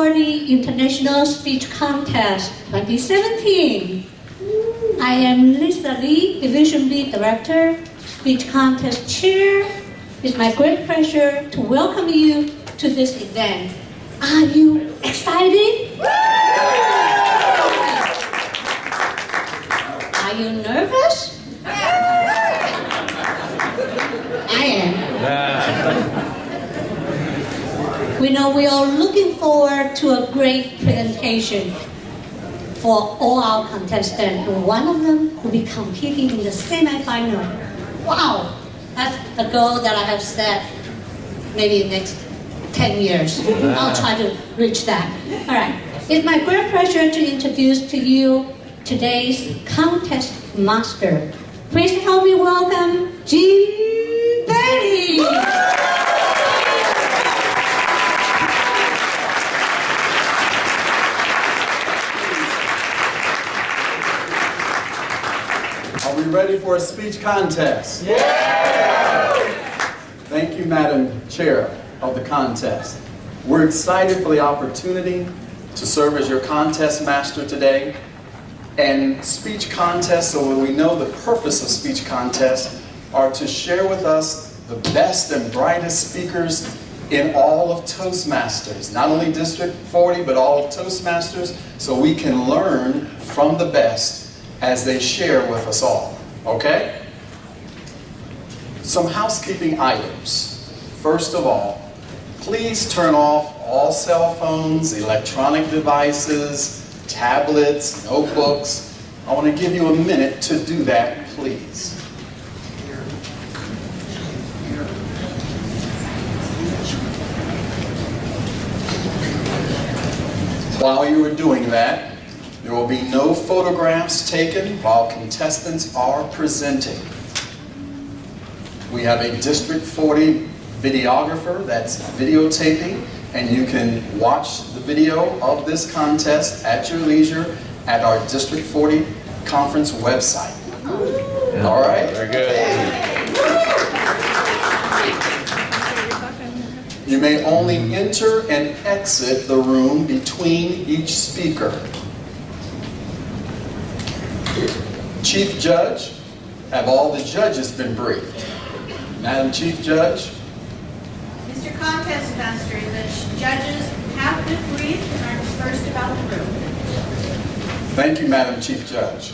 D40 International Speech Contest 2017. I am Lisa Lee, Division Lead Director, Speech Contest Chair. It's my great pleasure to welcome you to this event. Are you excited? Are you nervous? I am. We know we are looking forward to a great presentation for all our contestants, and one of them will be competing in the semi-final. Wow, that's the goal that I have set maybe in the next 10 years. I'll try to reach that. All right, it's my great pleasure to introduce to you today's contest master. Please help me welcome Jeanie. Are we ready for a speech contest? Yeah! Thank you, Madam Chair of the contest. We're excited for the opportunity to serve as your contest master today. And speech contests, so we know the purpose of speech contests, are to share with us the best and brightest speakers in all of Toastmasters. Not only District 40, but all of Toastmasters, so we can learn from the best as they share with us all, okay? Some housekeeping items. First of all, please turn off all cell phones, electronic devices, tablets, notebooks. I want to give you a minute to do that, please. While you are doing that, there will be no photographs taken while contestants are presenting. We have a District 40 videographer that's videotaping, and you can watch the video of this contest at your leisure at our District 40 conference website. All right? Very good. You may only enter and exit the room between each speaker. Chief Judge, have all the judges been briefed? Madam Chief Judge? Mr. Contest Master, the judges have been briefed and are dispersed about the room. Thank you, Madam Chief Judge.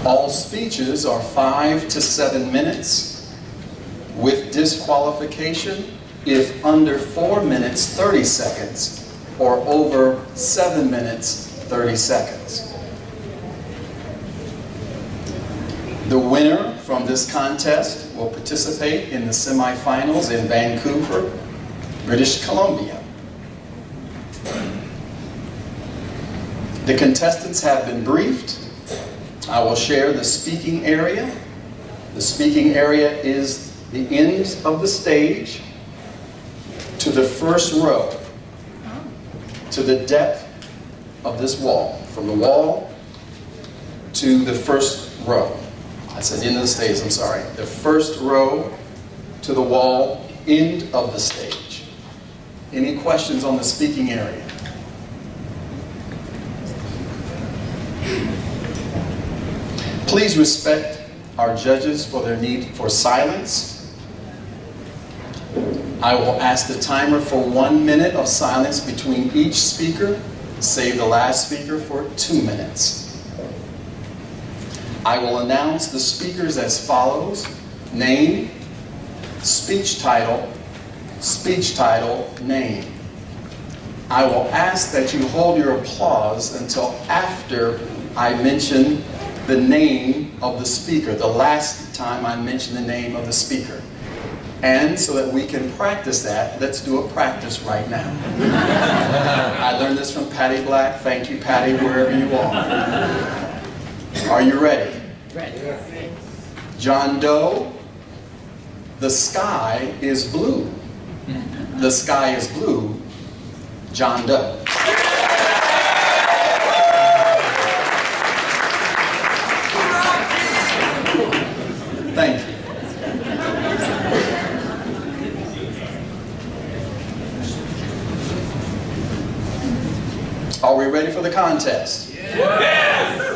All speeches are 5 to 7 minutes, with disqualification if under 4 minutes 30 seconds or over 7 minutes 30 seconds. The winner from this contest will participate in the semifinals in Vancouver, British Columbia. The contestants have been briefed. I will share the speaking area. The speaking area is the end of the stage to the first row, to the depth of this wall, from the wall to the first row. I said end of the stage, I'm sorry. The first row to the wall, end of the stage. Any questions on the speaking area? Please respect our judges for their need for silence. I will ask the timer for 1 minute of silence between each speaker. Save the last speaker for 2 minutes. I will announce the speakers as follows: name, speech title, name. I will ask that you hold your applause until after I mention the name of the speaker, the last time I mention the name of the speaker. And so that we can practice that, let's do a practice right now. I learned this from Patty Black. Thank you, Patty, wherever you are. Are you ready? Ready. John Doe, the sky is blue. The sky is blue. John Doe. Thank you. we ready for the contest? Yes!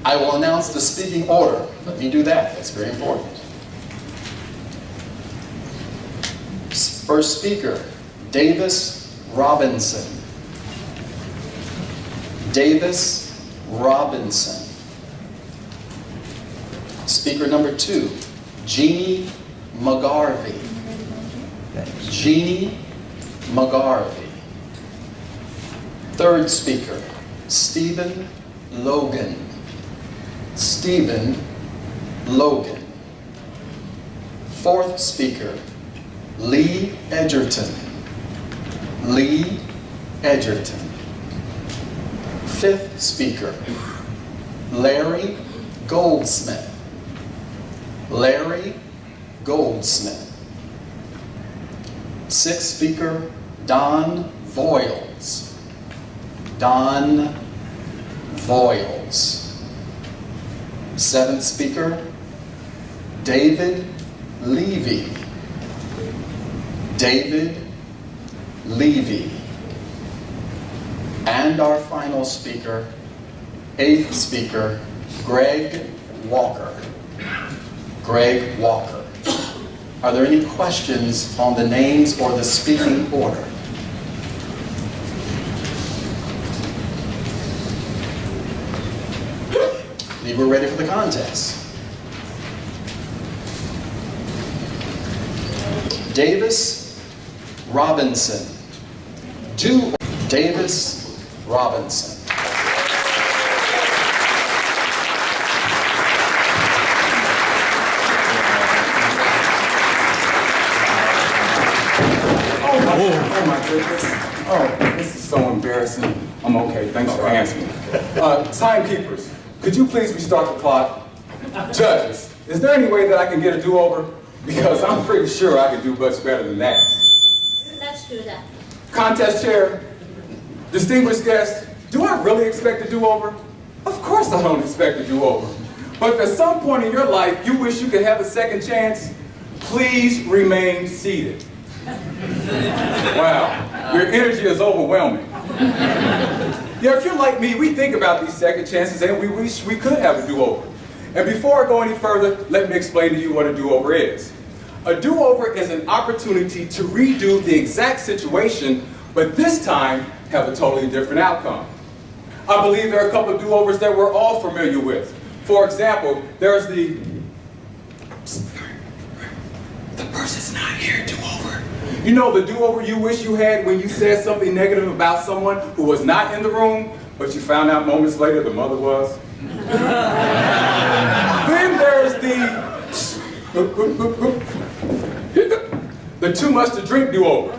I will announce the speaking order. Let me do that. That's very important. First speaker, Davis Robinson. Davis Robinson. Speaker number 2, Jeanie McGarvey. Jeanie McGarvey. Third speaker, Stephen Logan. Stephen Logan. Fourth speaker, Lee Edgerton. Lee Edgerton. Fifth speaker, Larry Goldsmith. Larry Goldsmith. Sixth speaker, Don Voiles. Don Voiles. Seventh speaker, David Levy. David Levy. And our final speaker, eighth speaker, Greg Walker. Greg Walker. Are there any questions on the names or the speaking order? I believe we're ready for the contest. Davis Robinson. Davis Robinson. Oh my goodness. Oh, this is so embarrassing. I'm okay. Thanks for answering. Timekeepers, could you please restart the clock? Judges, is there any way that I can get a do-over? Because I'm pretty sure I can do much better than that. Let's do that. Contest chair, distinguished guest, do I really expect a do-over? Of course I don't expect a do-over. But if at some point in your life you wish you could have a second chance, please remain seated. Wow, your energy is overwhelming. Yeah, if you're like me, we think about these second chances and we wish we could have a do-over. And before I go any further, let me explain to you what a do-over is. A do-over is an opportunity to redo the exact situation, but this time have a totally different outcome. I believe there are a couple of do-overs that we're all familiar with. For example, there's the person's not here do-over. You know, the do-over you wish you had when you said something negative about someone who was not in the room, but you found out moments later the mother was. Then there's the too much to drink do-over.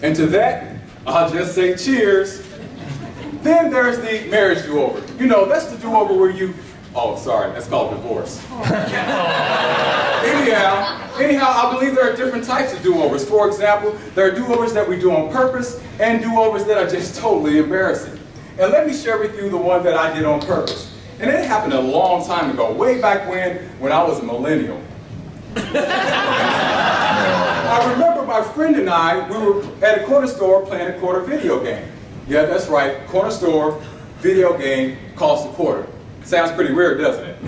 And to that, I'll just say cheers. Then there's the marriage do-over. You know, that's the do-over where you, oh, sorry, that's called divorce. Anyhow, I believe there are different types of do-overs. For example, there are do-overs that we do on purpose and do-overs that are just totally embarrassing. And let me share with you the one that I did on purpose. And it happened a long time ago, way back when I was a millennial. I remember my friend and I, we were at a corner store playing a quarter video game. Yeah, that's right, corner store, video game, costs a quarter. Sounds pretty weird, doesn't it?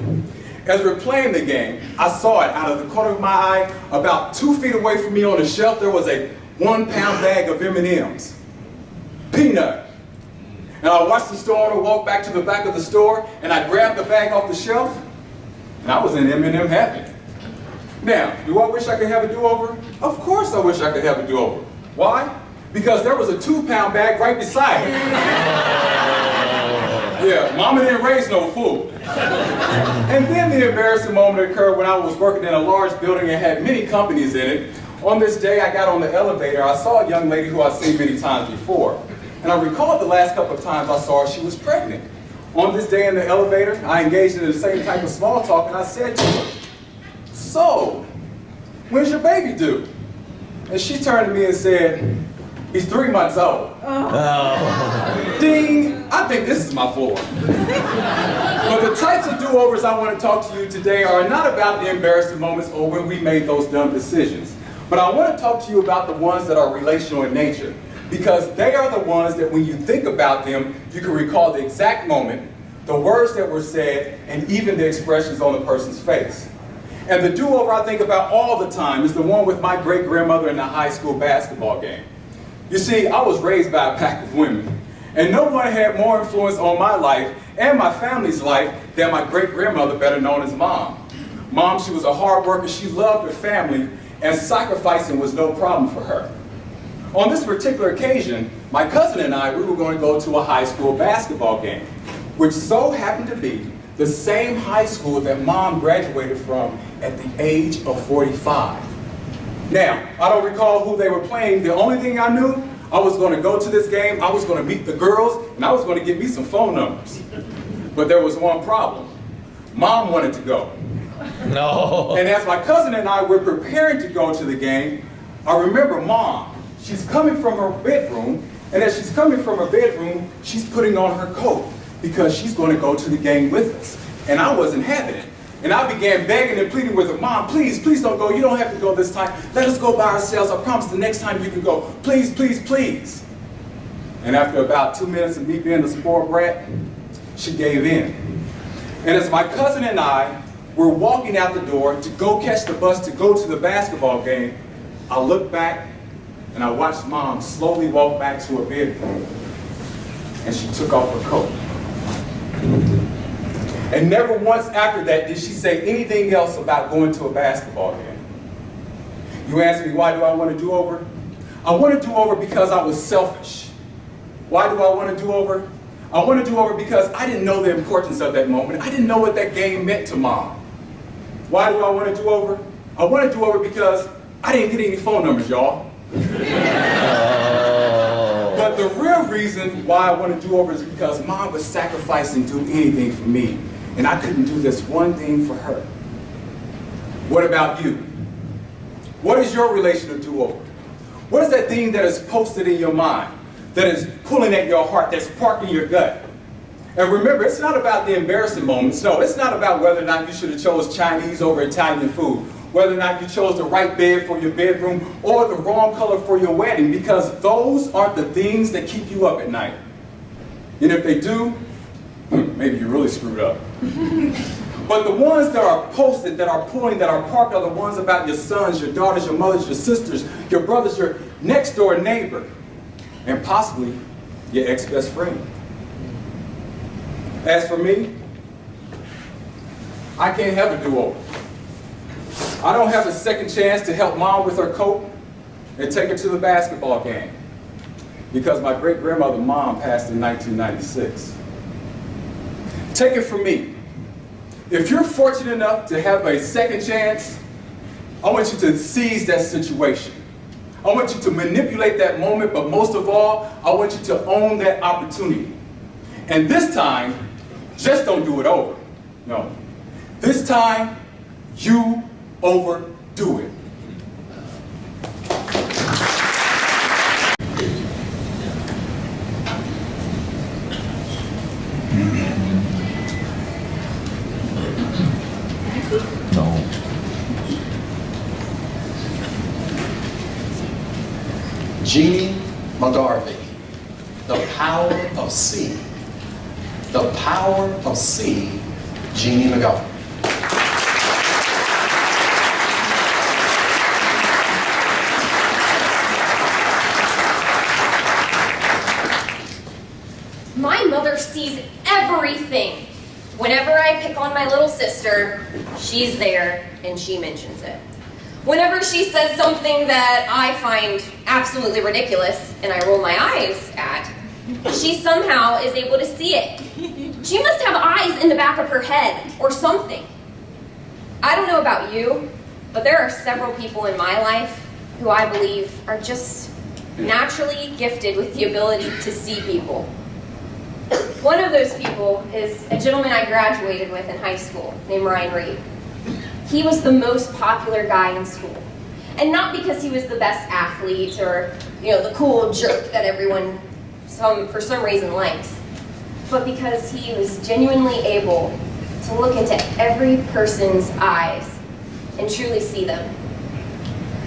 As we're playing the game, I saw it out of the corner of my eye. About 2 feet away from me on the shelf, there was a 1-pound bag of M&Ms. Peanut. And I watched the store owner walk back to the back of the store, and I grabbed the bag off the shelf, and I was in M&M happy. Now, do I wish I could have a do-over? Of course I wish I could have a do-over. Why? Because there was a 2-pound bag right beside it. Yeah, mama didn't raise no fool. And then the embarrassing moment occurred when I was working in a large building and had many companies in it. On this day, I got on the elevator. I saw a young lady who I'd seen many times before. And I recall the last couple of times I saw her, she was pregnant. On this day in the elevator, I engaged in the same type of small talk, and I said to her, "So, when's your baby due?" And she turned to me and said, "He's 3 months old." Oh. Ding! I think this is my floor. But the types of do-overs I want to talk to you today are not about the embarrassing moments or when we made those dumb decisions. But I want to talk to you about the ones that are relational in nature. because they are the ones that when you think about them, you can recall the exact moment, the words that were said, and even the expressions on the person's face. And the do-over I think about all the time is the one with my great-grandmother in the high school basketball game. You see, I was raised by a pack of women, and no one had more influence on my life and my family's life than my great-grandmother, better known as Mom. Mom, she was a hard worker, she loved her family, and sacrificing was no problem for her. On this particular occasion, my cousin and I, we were going to go to a high school basketball game, which so happened to be the same high school that Mom graduated from at the age of 45. Now, I don't recall who they were playing. The only thing I knew, I was going to go to this game, I was going to meet the girls, and I was going to get me some phone numbers. But there was one problem. Mom wanted to go. No. And as my cousin and I were preparing to go to the game, I remember Mom. She's coming from her bedroom, and as she's coming from her bedroom, she's putting on her coat because she's going to go to the game with us. And I wasn't having it. And I began begging and pleading with her, Mom, please, please don't go. You don't have to go this time. Let us go by ourselves. I promise the next time you can go. Please, please, please. And after about 2 minutes of me being the spoiled brat, she gave in. And as my cousin and I were walking out the door to go catch the bus to go to the basketball game, I looked back and I watched Mom slowly walk back to her bedroom, and she took off her coat. And never once after that did she say anything else about going to a basketball game. You ask me, why do I want to do over? I want to do over because I was selfish. Why do I want to do over? I want to do over because I didn't know the importance of that moment. I didn't know what that game meant to Mom. Why do I want to do over? I want to do over because I didn't get any phone numbers, y'all. But the real reason why I want to do over is because Mom was sacrificing to do anything for me, and I couldn't do this one thing for her. What about you? What is your relation to do over? What is that thing that is posted in your mind, that is pulling at your heart, that's parking your gut? And remember, it's not about the embarrassing moments. No, it's not about whether or not you should have chose Chinese over Italian food, whether or not you chose the right bed for your bedroom or the wrong color for your wedding, because those aren't the things that keep you up at night. And if they do, maybe you really screwed up. But the ones that are posted, that are pulling, that are parked are the ones about your sons, your daughters, your mothers, your sisters, your brothers, your next door neighbor, and possibly your ex-best friend. As for me, I can't have a do-over. I don't have a second chance to help Mom with her coat and take her to the basketball game because my great-grandmother Mom passed in 1996. Take it from me. If you're fortunate enough to have a second chance, I want you to seize that situation. I want you to manipulate that moment, but most of all, I want you to own that opportunity. And this time, just don't do it over. No. This time, you overdo it. No. Jeanie McGarvey, The Power of Seeing. The Power of Seeing, Jeanie McGarvey. My mother sees everything. Whenever I pick on my little sister, she's there and she mentions it. Whenever she says something that I find absolutely ridiculous and I roll my eyes at, she somehow is able to see it. She must have eyes in the back of her head or something. I don't know about you, but there are several people in my life who I believe are just naturally gifted with the ability to see people. One of those people is a gentleman I graduated with in high school named Ryan Reed. He was the most popular guy in school. And not because he was the best athlete or, the cool jerk that everyone for some reason likes, but because he was genuinely able to look into every person's eyes and truly see them.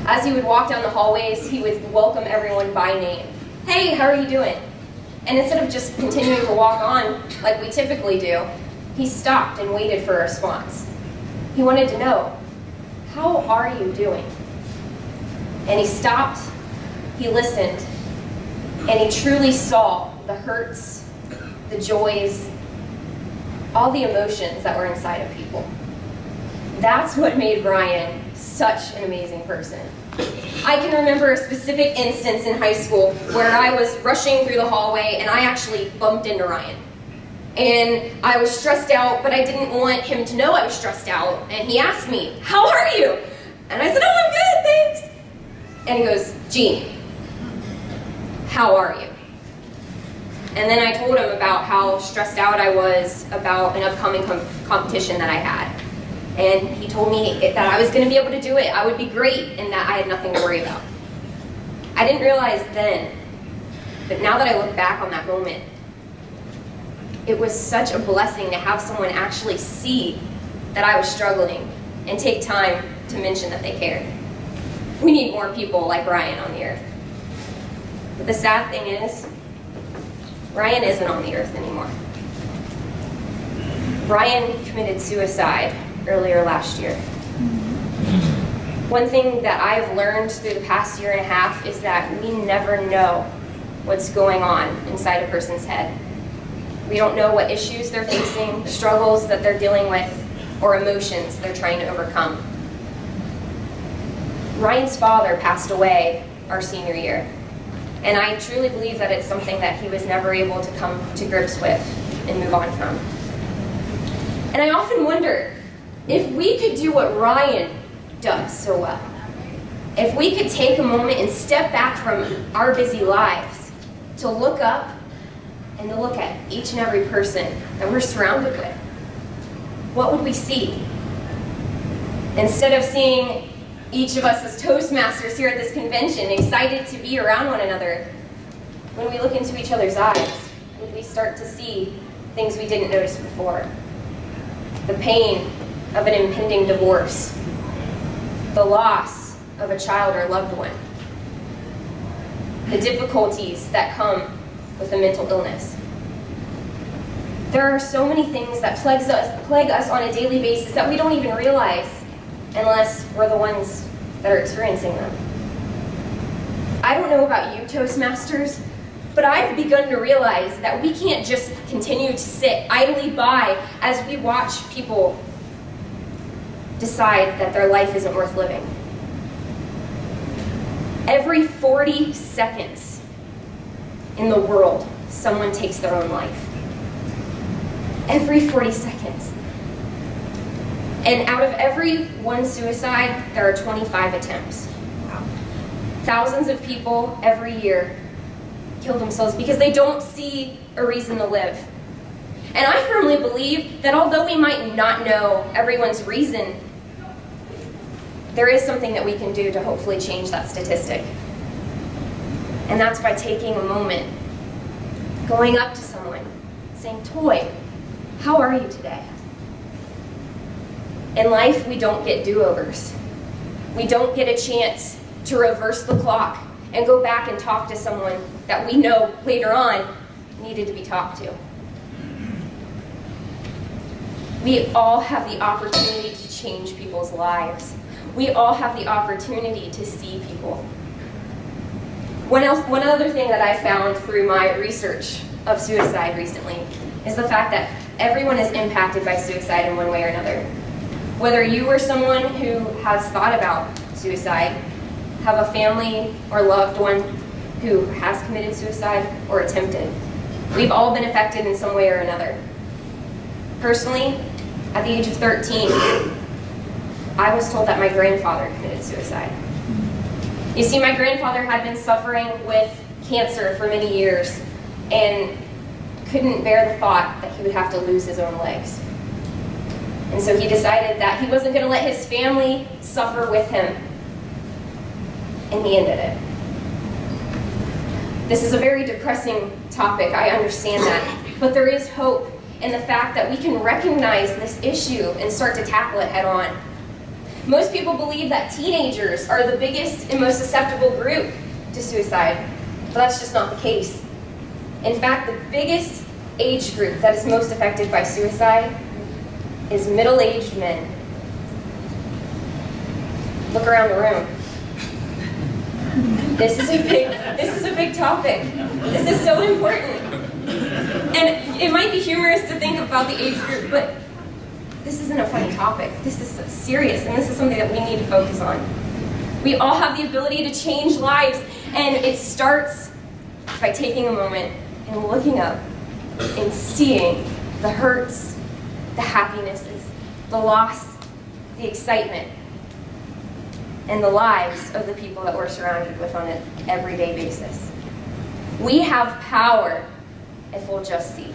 As he would walk down the hallways, he would welcome everyone by name. "Hey, how are you doing?" And instead of just continuing to walk on like we typically do, he stopped and waited for a response. He wanted to know, "How are you doing?" And he stopped, he listened, and he truly saw the hurts, the joys, all the emotions that were inside of people. That's what made Ryan such an amazing person. I can remember a specific instance in high school where I was rushing through the hallway and I actually bumped into Ryan. And I was stressed out, but I didn't want him to know I was stressed out. And he asked me, "How are you?" And I said, "Oh, I'm good, thanks." And he goes, "Jeanie, how are you?" And then I told him about how stressed out I was about an upcoming competition that I had. And he told me that I was going to be able to do it, I would be great, and that I had nothing to worry about. I didn't realize then, but now that I look back on that moment, it was such a blessing to have someone actually see that I was struggling and take time to mention that they cared. We need more people like Ryan on the earth. But the sad thing is, Ryan isn't on the earth anymore. Ryan committed suicide earlier last year. One thing that I've learned through the past year and a half is that we never know what's going on inside a person's head. We don't know what issues they're facing, struggles that they're dealing with, or emotions they're trying to overcome. Ryan's father passed away our senior year, and I truly believe that it's something that he was never able to come to grips with and move on from. And I often wonder, if we could do what Ryan does so well, if we could take a moment and step back from our busy lives to look up and to look at each and every person that we're surrounded with, what would we see? Instead of seeing each of us as Toastmasters here at this convention, excited to be around one another, when we look into each other's eyes, would we start to see things we didn't notice before? The pain of an impending divorce, the loss of a child or loved one, the difficulties that come with a mental illness. There are so many things that plague us on a daily basis that we don't even realize unless we're the ones that are experiencing them. I don't know about you, Toastmasters, but I've begun to realize that we can't just continue to sit idly by as we watch people decide that their life isn't worth living. Every 40 seconds in the world, someone takes their own life. Every 40 seconds. And out of every one suicide, there are 25 attempts. Thousands of people every year kill themselves because they don't see a reason to live. And I firmly believe that although we might not know everyone's reason, there is something that we can do to hopefully change that statistic. And that's by taking a moment, going up to someone, saying, "Toy, how are you today?" In life, we don't get do-overs. We don't get a chance to reverse the clock and go back and talk to someone that we know later on needed to be talked to. We all have the opportunity to change people's lives. We all have the opportunity to see people. One other thing that I found through my research of suicide recently is the fact that everyone is impacted by suicide in one way or another. Whether you are someone who has thought about suicide, have a family or loved one who has committed suicide or attempted, we've all been affected in some way or another. Personally, at the age of 13, I was told that my grandfather committed suicide. You see, my grandfather had been suffering with cancer for many years and couldn't bear the thought that he would have to lose his own legs. And so he decided that he wasn't going to let his family suffer with him, and he ended it. This is a very depressing topic, I understand that, but there is hope in the fact that we can recognize this issue and start to tackle it head on. Most people believe that teenagers are the biggest and most susceptible group to suicide. But that's just not the case. In fact, the biggest age group that is most affected by suicide is middle-aged men. Look around the room. This is a big topic. This is so important. And it might be humorous to think about the age group, but this isn't a funny topic. This is serious, and this is something that we need to focus on. We all have the ability to change lives, and it starts by taking a moment and looking up and seeing the hurts, the happinesses, the loss, the excitement, and the lives of the people that we're surrounded with on an everyday basis. We have power if we'll just see.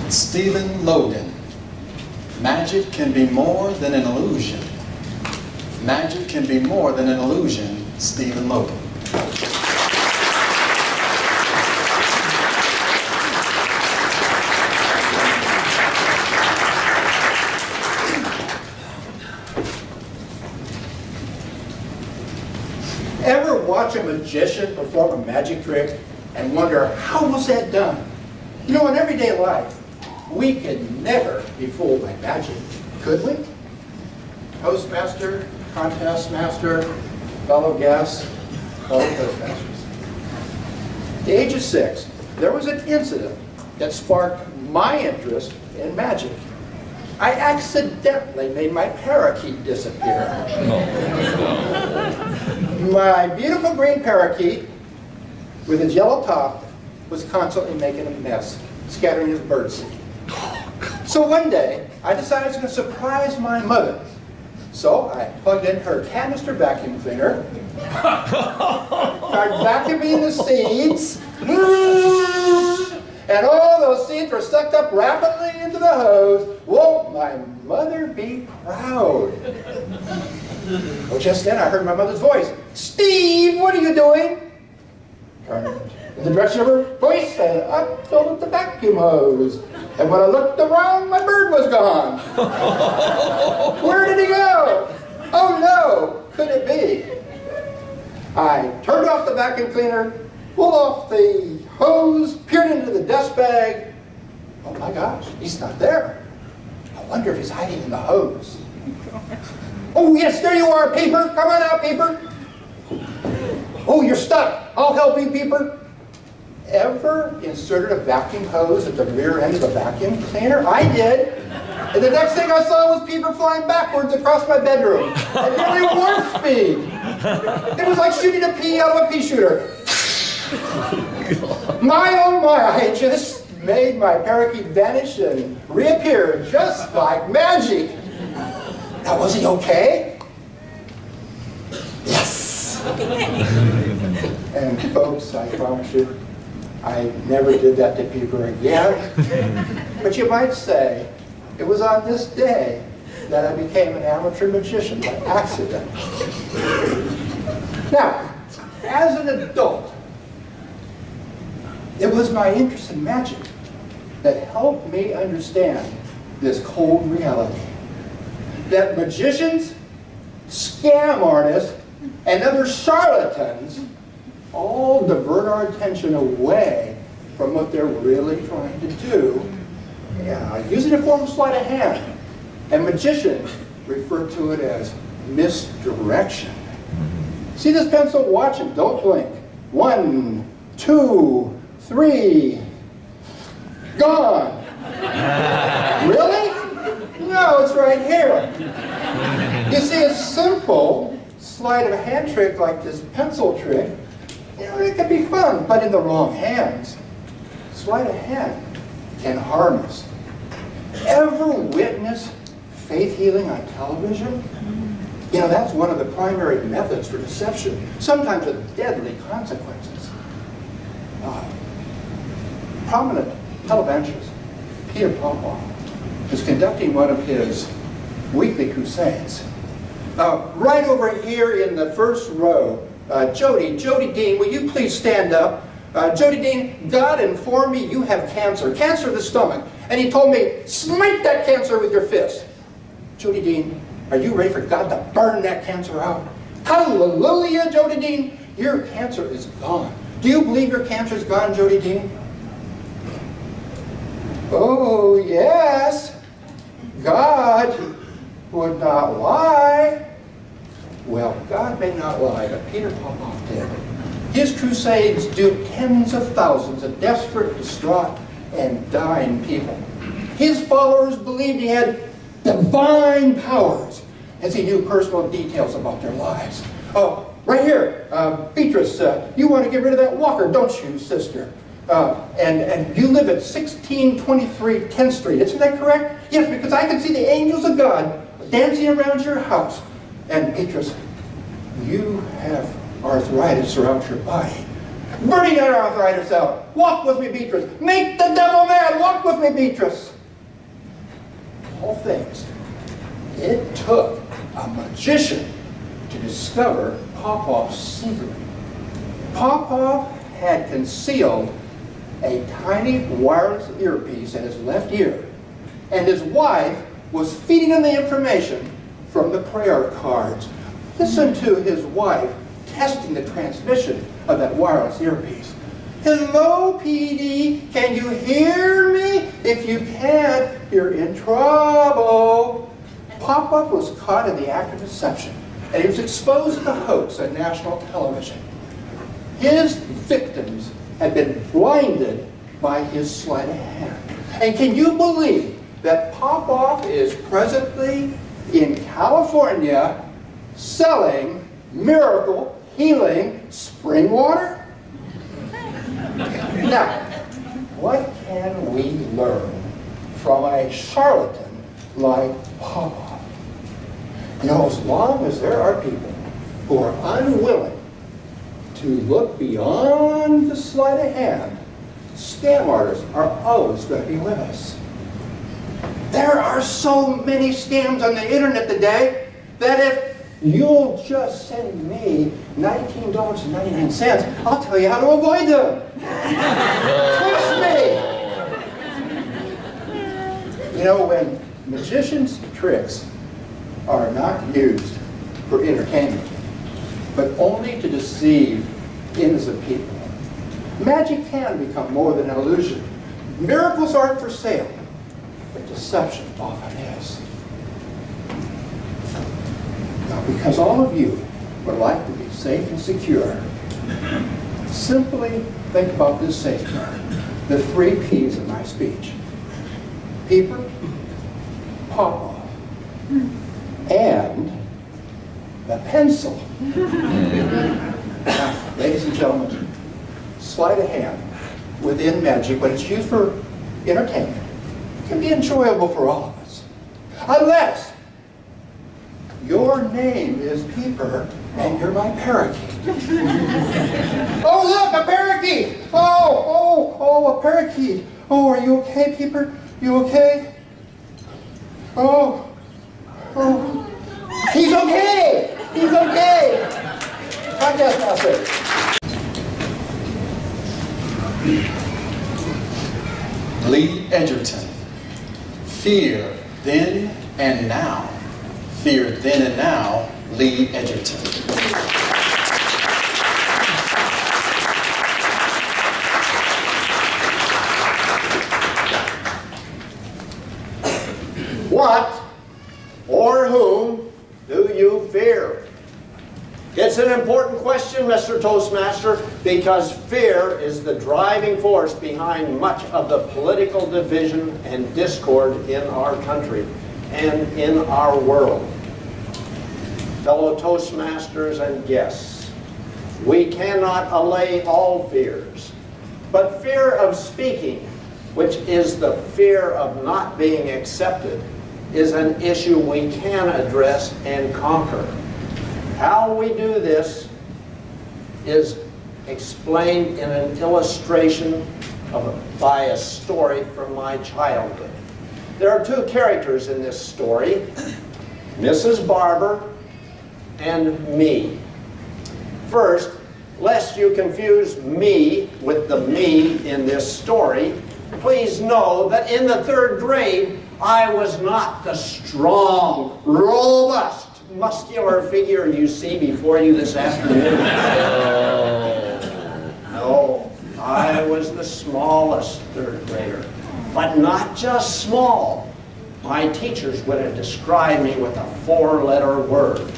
Stephen Logan. Magic can be more than an illusion. Magic can be more than an illusion. Stephen Logan. Ever watch a magician perform a magic trick and wonder, how was that done? You know, in everyday life, we could never be fooled by magic, could we? Toastmaster, contest master, fellow guests, fellow Toastmasters. At the age of 6, there was an incident that sparked my interest in magic. I accidentally made my parakeet disappear. My beautiful green parakeet with his yellow top was constantly making a mess, scattering his birdseed. So one day, I decided I was going to surprise my mother. So I plugged in her canister vacuum cleaner, started vacuuming the seeds, and all those seeds were sucked up rapidly into the hose. Won't my mother be proud? Well, just then I heard my mother's voice. "Steve, what are you doing?" Turned in the direction of her voice and up filled the vacuum hose. And when I looked around, my bird was gone. Where did he go? Oh no, could it be? I turned off the vacuum cleaner, pulled off the hose, peered into the dust bag. Oh my gosh, he's not there. I wonder if he's hiding in the hose. Oh yes, there you are, Peeper. Come on out, Peeper. Oh, you're stuck. I'll help you, Peeper. Ever inserted a vacuum hose at the rear end of a vacuum cleaner? I did. And the next thing I saw was Peeper flying backwards across my bedroom at nearly warp speed. It was like shooting a pea out of a pea shooter. My oh my, I just made my parakeet vanish and reappear just like magic. Now, was he okay? Yes! And folks, I promise you, I never did that to Peeper again. But you might say, it was on this day that I became an amateur magician by accident. Now, as an adult, it was my interest in magic that helped me understand this cold reality. That magicians, scam artists, and other charlatans all divert our attention away from what they're really trying to do, using a form of sleight of hand. And magicians refer to it as misdirection. See this pencil? Watch it. Don't blink. 1, 2, 3. Gone. Really? No, it's right here. You see, a simple sleight of hand trick like this pencil trick, it can be fun, but in the wrong hands, sleight of hand can harm us. Ever witness faith healing on television? You know, that's one of the primary methods for deception, sometimes with deadly consequences. Prominent televangelist Peter Popoff is conducting one of his weekly crusades. Right over here in the first row, Jody Dean, will you please stand up? Jody Dean, God informed me you have cancer, cancer of the stomach. And he told me, smite that cancer with your fist. Jody Dean, are you ready for God to burn that cancer out? Hallelujah, Jody Dean. Your cancer is gone. Do you believe your cancer is gone, Jody Dean? Oh, yes. God would not lie. Well, God may not lie, but Peter Popoff did. His crusades duped tens of thousands of desperate, distraught, and dying people. His followers believed he had divine powers, as he knew personal details about their lives. Oh, right here, Beatrice, you want to get rid of that walker, don't you, sister? And you live at 1623 10th Street, isn't that correct? Yes, because I can see the angels of God dancing around your house. And Beatrice, you have arthritis around your body. Burning that arthritis out. Walk with me, Beatrice. Make the devil mad. Walk with me, Beatrice. All things. It took a magician to discover Popoff's secret. Popoff had concealed a tiny wireless earpiece in his left ear, and his wife was feeding him the information from the prayer cards. Listen to his wife testing the transmission of that wireless earpiece. Hello, PD, can you hear me? If you can't, you're in trouble. Popoff was caught in the act of deception, and he was exposed to the hoax on national television. His victims had been blinded by his sleight of hand. And can you believe that Popoff is presently in California selling miracle healing spring water? Now, what can we learn from a charlatan like Popoff? You know, as long as there are people who are unwilling to look beyond the sleight of hand, scam artists are always going to be with us. There are so many scams on the internet today that if you'll just send me $19.99, I'll tell you how to avoid them. Trust me. You know, when magicians' tricks are not used for entertainment, but only to deceive innocent people, magic can become more than an illusion. Miracles aren't for sale, but deception often is. Now, because all of you would like to be safe and secure, simply think about this safeguard, the 3 P's in my speech. Peeper, Popoff, and the pencil. Now, ladies and gentlemen, sleight of hand within magic, when it's used for entertainment, can be enjoyable for all of us. Unless your name is Peeper and you're my parakeet. Oh, look, a parakeet! Oh, a parakeet. Oh, are you okay, Peeper? You okay? Oh, he's okay! He's okay! Toastmasters. Lee Edgerton. Fear then and now. Fear then and now, Lee Edgerton. What or whom do you fear? It's an important question, Mr. Toastmaster, because fear is the driving force behind much of the political division and discord in our country and in our world. Fellow Toastmasters and guests, we cannot allay all fears, but fear of speaking, which is the fear of not being accepted, is an issue we can address and conquer. How we do this is explained in an illustration by a story from my childhood. There are 2 characters in this story, Mrs. Barber and me. First, lest you confuse me with the me in this story, please know that in the 3rd grade, I was not the strong, robust, muscular figure you see before you this afternoon. No, I was the smallest 3rd grader, but not just small. My teachers would have described me with a 4-letter word.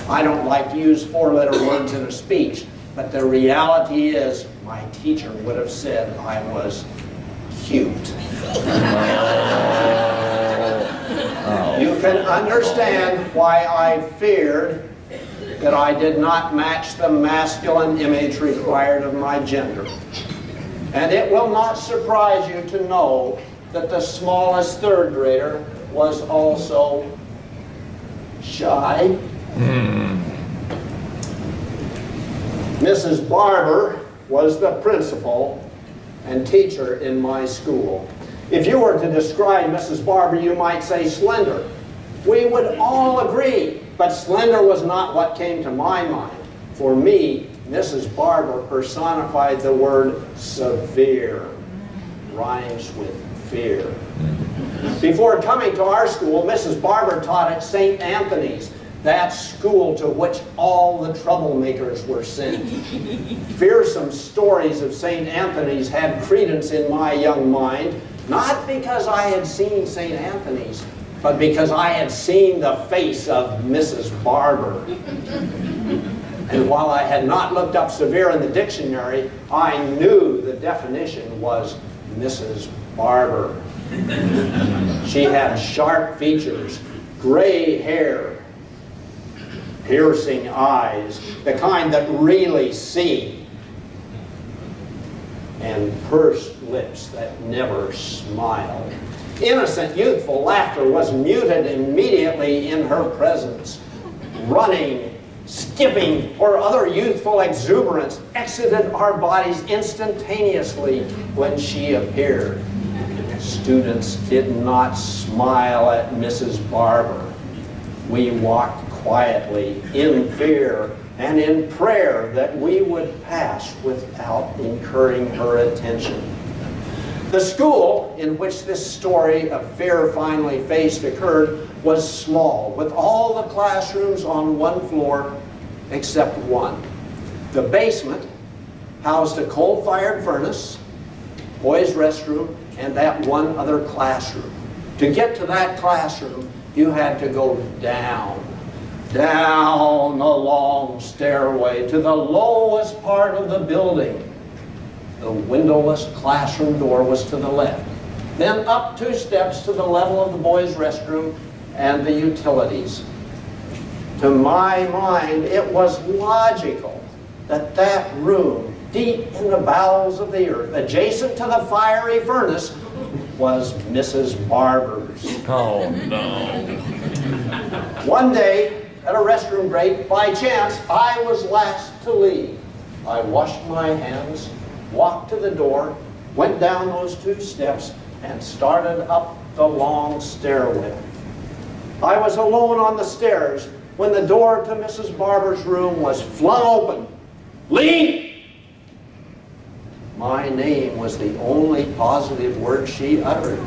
I don't like to use 4-letter words in a speech, but the reality is my teacher would have said I was cute. You can understand why I feared that I did not match the masculine image required of my gender. And it will not surprise you to know that the smallest 3rd grader was also shy. Mrs. Barber was the principal and teacher in my school. If you were to describe Mrs. Barber, you might say slender. We would all agree, but slender was not what came to my mind. For me, Mrs. Barber personified the word severe. Rhymes with fear. Before coming to our school, Mrs. Barber taught at St. Anthony's, that school to which all the troublemakers were sent. Fearsome stories of St. Anthony's had credence in my young mind, not because I had seen St. Anthony's, but because I had seen the face of Mrs. Barber. And while I had not looked up severe in the dictionary, I knew the definition was Mrs. Barber. She had sharp features, gray hair, piercing eyes, the kind that really see, and pursed lips that never smiled. Innocent, youthful laughter was muted immediately in her presence. Running, skipping, or other youthful exuberance exited our bodies instantaneously when she appeared. Students did not smile at Mrs. Barber. We walked quietly in fear and in prayer that we would pass without incurring her attention. The school in which this story of fear finally faced occurred was small, with all the classrooms on one floor except one. The basement housed a coal-fired furnace, boys' restroom, and that one other classroom. To get to that classroom, you had to go down the long stairway to the lowest part of the building. The windowless classroom door was to the left. Then up 2 steps to the level of the boys' restroom and the utilities. To my mind, it was logical that that room, deep in the bowels of the earth, adjacent to the fiery furnace, was Mrs. Barber's. Oh, no. One day, at a restroom break, by chance, I was last to leave. I washed my hands, walked to the door, went down those 2 steps, and started up the long stairway. I was alone on the stairs when the door to Mrs. Barber's room was flung open. Leave! My name was the only positive word she uttered.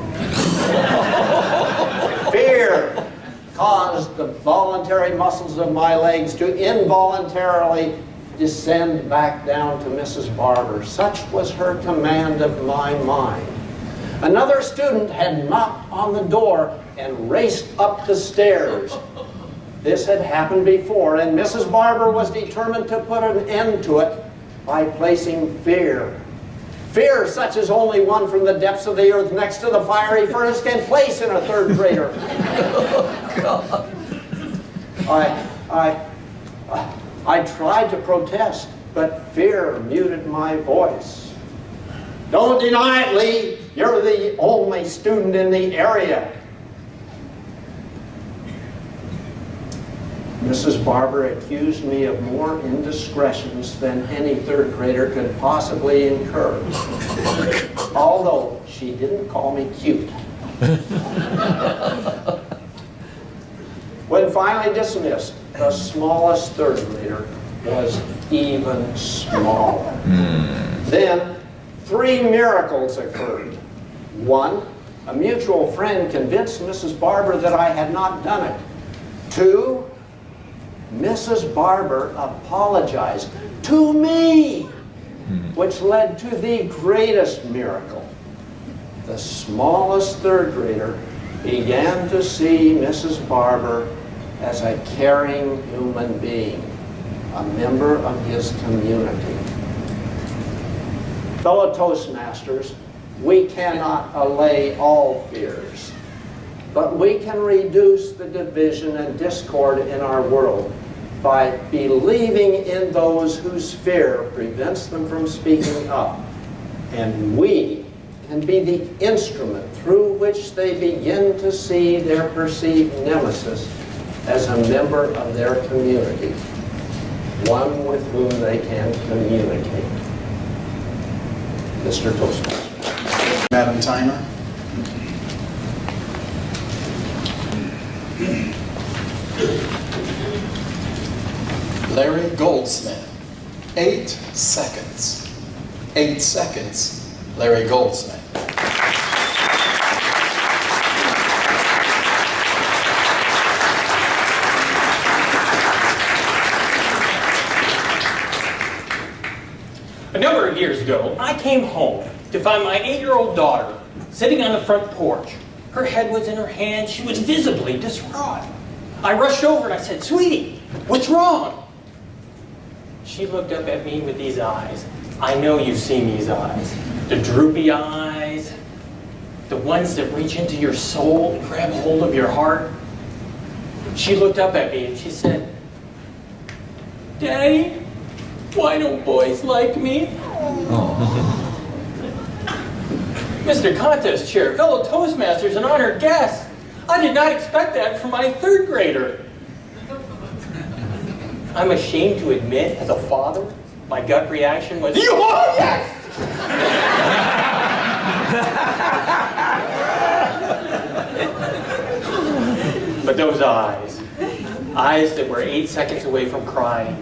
Fear caused the voluntary muscles of my legs to involuntarily descend back down to Mrs. Barber. Such was her command of my mind. Another student had knocked on the door and raced up the stairs. This had happened before, and Mrs. Barber was determined to put an end to it by placing fear. Fear such as only one from the depths of the earth next to the fiery furnace can place in a 3rd grader. I tried to protest, but fear muted my voice. Don't deny it, Lee. You're the only student in the area. Mrs. Barber accused me of more indiscretions than any 3rd grader could possibly incur. Although she didn't call me cute. When finally dismissed, the smallest 3rd grader was even smaller. Then 3 miracles occurred. 1, a mutual friend convinced Mrs. Barber that I had not done it. 2, Mrs. Barber apologized to me, which led to the greatest miracle. The smallest 3rd grader began to see Mrs. Barber as a caring human being, a member of his community. Fellow Toastmasters, we cannot allay all fears, but we can reduce the division and discord in our world by believing in those whose fear prevents them from speaking up. And we can be the instrument through which they begin to see their perceived nemesis as a member of their community, one with whom they can communicate. Mr. Toastmaster. Madam Timer. Larry Goldsmith, 8 seconds. 8 seconds, Larry Goldsmith. A number of years ago, I came home to find my 8-year-old daughter sitting on the front porch. Her head was in her hand. She was visibly distraught. I rushed over and I said, "Sweetie, what's wrong?" She looked up at me with these eyes. I know you've seen these eyes. The droopy eyes, the ones that reach into your soul and grab hold of your heart. She looked up at me and she said, "Daddy, why don't boys like me?" Mr. Contest Chair, fellow Toastmasters, and honored guests, I did not expect that from my 3rd grader. I'm ashamed to admit, as a father, my gut reaction was, "You are, yes!" But those eyes that were 8 seconds away from crying,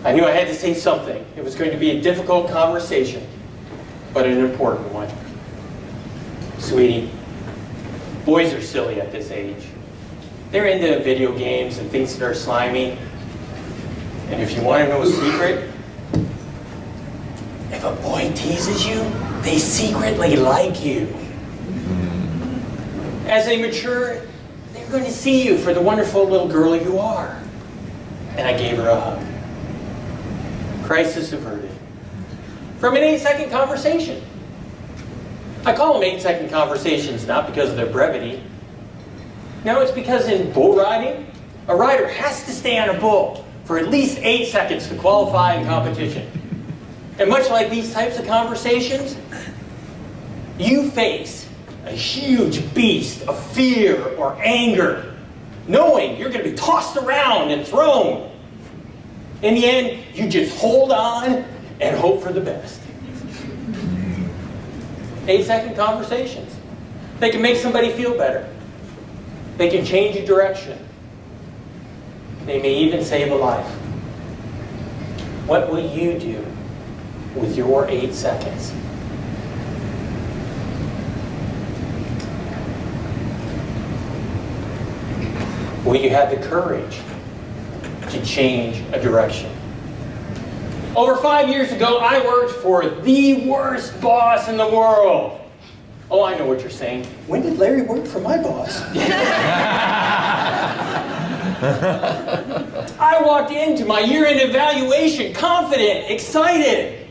I knew I had to say something. It was going to be a difficult conversation, but an important one. "Sweetie, boys are silly at this age. They're into video games and things that are slimy. And if you want to know a secret, if a boy teases you, they secretly like you. As they mature, they're going to see you for the wonderful little girl you are." And I gave her a hug. Crisis averted. From an 8-second conversation. I call them 8-second conversations not because of their brevity. No, it's because in bull riding, a rider has to stay on a bull for at least 8 seconds to qualify in competition. And much like these types of conversations, you face a huge beast of fear or anger, knowing you're going to be tossed around and thrown. In the end, you just hold on and hope for the best. 8-second conversations. They can make somebody feel better. They can change a direction. They may even save a life. What will you do with your 8 seconds? Will you have the courage to change a direction? Over 5 years ago, I worked for the worst boss in the world. Oh, I know what you're saying. When did Larry work for my boss? I walked into my year-end evaluation confident, excited.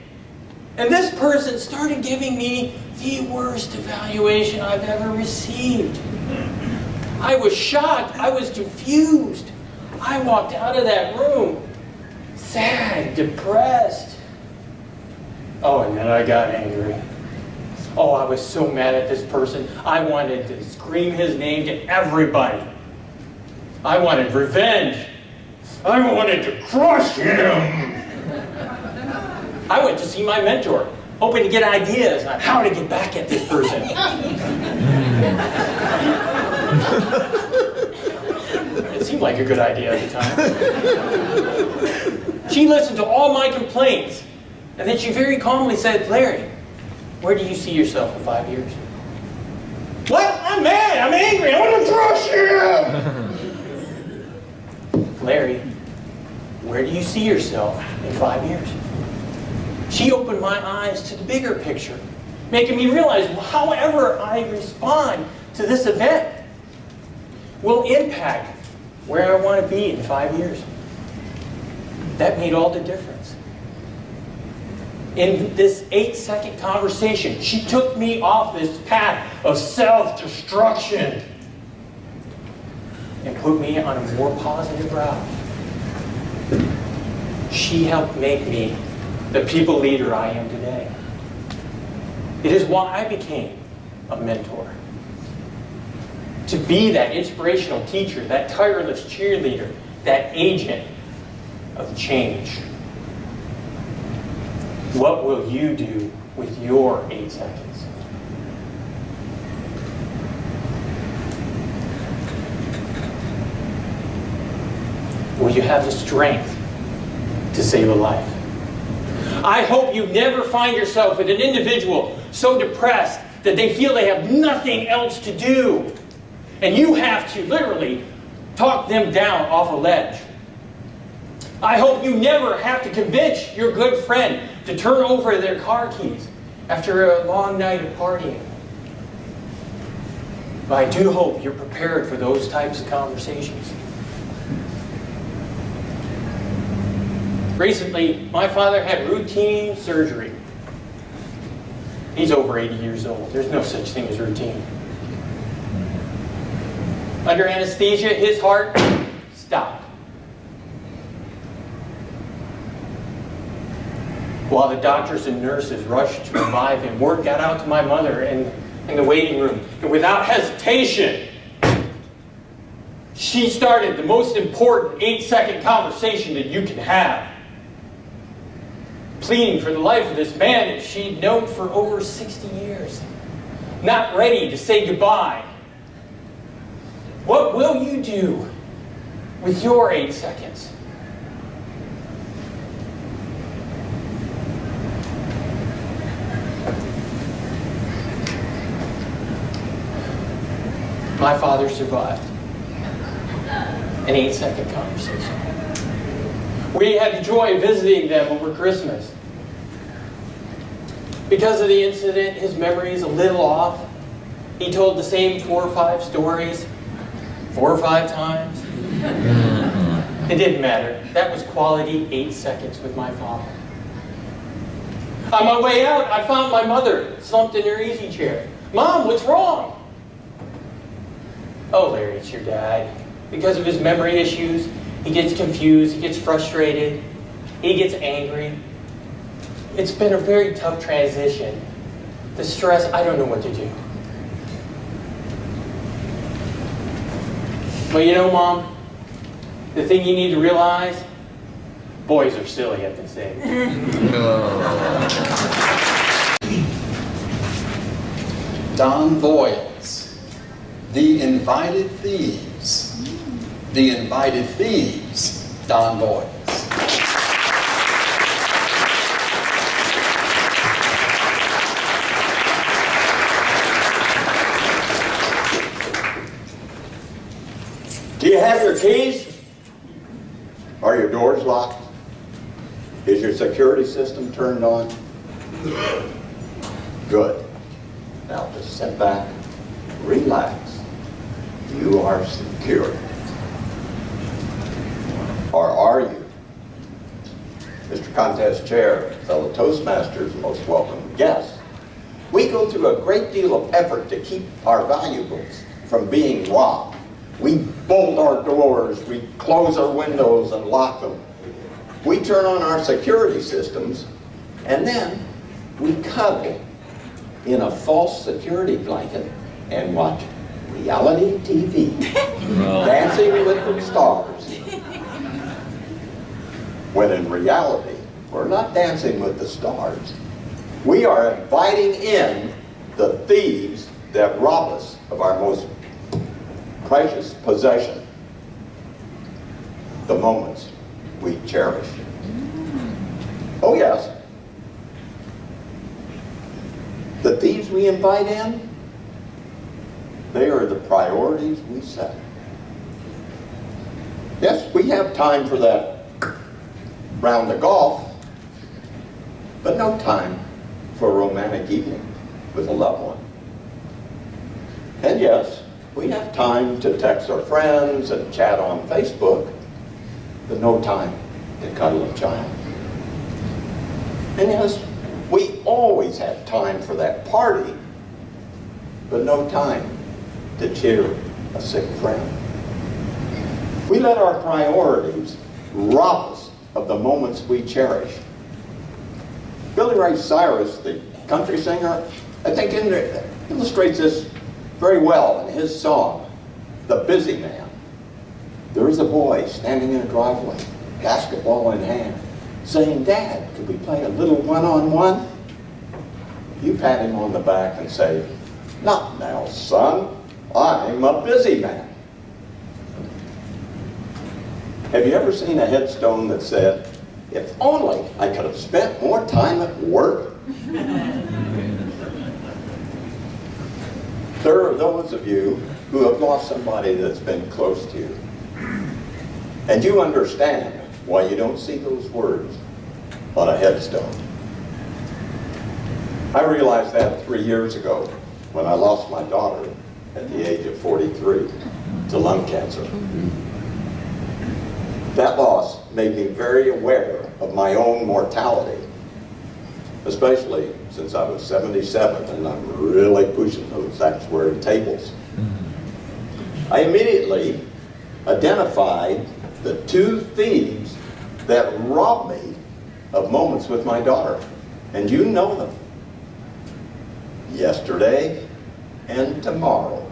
And this person started giving me the worst evaluation I've ever received. I was shocked. I was confused. I walked out of that room sad, depressed. Oh, and then I got angry. Oh, I was so mad at this person. I wanted to scream his name to everybody. I wanted revenge. I wanted to crush him. I went to see my mentor, hoping to get ideas on how to get back at this person. It seemed like a good idea at the time. She listened to all my complaints. And then she very calmly said, Larry, where do you see yourself in 5 years? What? I'm mad. I'm angry. I want to crush you. Larry, where do you see yourself in 5 years? She opened my eyes to the bigger picture, making me realize however I respond to this event will impact where I want to be in 5 years. That made all the difference. In this 8-second conversation, she took me off this path of self-destruction and put me on a more positive route. She helped make me the people leader I am today. It is why I became a mentor. To be that inspirational teacher, that tireless cheerleader, that agent of change. What will you do with your 8 seconds? Will you have the strength to save a life? I hope you never find yourself with an individual so depressed that they feel they have nothing else to do. And you have to literally talk them down off a ledge. I hope you never have to convince your good friend to turn over their car keys after a long night of partying. But I do hope you're prepared for those types of conversations. Recently, my father had routine surgery. He's over 80 years old. There's no such thing as routine. Under anesthesia, his heart stopped. While the doctors and nurses rushed to revive him, word got out to my mother in the waiting room. And without hesitation, she started the most important 8-second conversation that you can have. Pleading for the life of this man that she'd known for over 60 years. Not ready to say goodbye. What will you do with your 8 seconds? My father survived an 8-second conversation. We had the joy of visiting them over Christmas. Because of the incident, his memory is a little off. He told the same 4 or 5 stories 4 or 5 times. It didn't matter. That was quality 8 seconds with my father. On my way out, I found my mother slumped in her easy chair. Mom, what's wrong? Oh, Larry, it's your dad. Because of his memory issues, he gets confused, he gets frustrated, he gets angry. It's been a very tough transition. The stress, I don't know what to do. But you know, Mom, the thing you need to realize, boys are silly at this age. Don Voiles, The Invited Thieves. The Invited Thieves, Don Voiles. Do you have your keys? Are your doors locked? Is your security system turned on? Good. Now just sit back, relax. You are secure. Or are you? Mr. Contest Chair, fellow Toastmasters, most welcome guests. We go through a great deal of effort to keep our valuables from being robbed. We bolt our doors, we close our windows and lock them. We turn on our security systems, and then we cuddle in a false security blanket and watch reality TV, Dancing with the Stars. When in reality, we're not dancing with the stars. We are inviting in the thieves that rob us of our most precious possession, the moments we cherish. Oh yes, the thieves we invite in, they are the priorities we set. Yes, we have time for that round of golf, but no time for a romantic evening with a loved one. And yes, we have time to text our friends and chat on Facebook, but no time to cuddle a child. And yes, we always have time for that party, but no time to cheer a sick friend. We let our priorities rob us of the moments we cherish. Billy Ray Cyrus, the country singer, I think illustrates this very well in his song, The Busy Man. There is a boy standing in a driveway, basketball in hand, saying, "Dad, could we play a little one-on-one?" You pat him on the back and say, "Not now, son. I'm a busy man." Have you ever seen a headstone that said, "If only I could have spent more time at work"? There are those of you who have lost somebody that's been close to you. And you understand why you don't see those words on a headstone. I realized that 3 years ago when I lost my daughter at the age of 43 to lung cancer. That loss made me very aware of my own mortality, especially since I was 77 and I'm really pushing those actuary tables. I immediately identified the two thieves that robbed me of moments with my daughter, and you know them. Yesterday and tomorrow.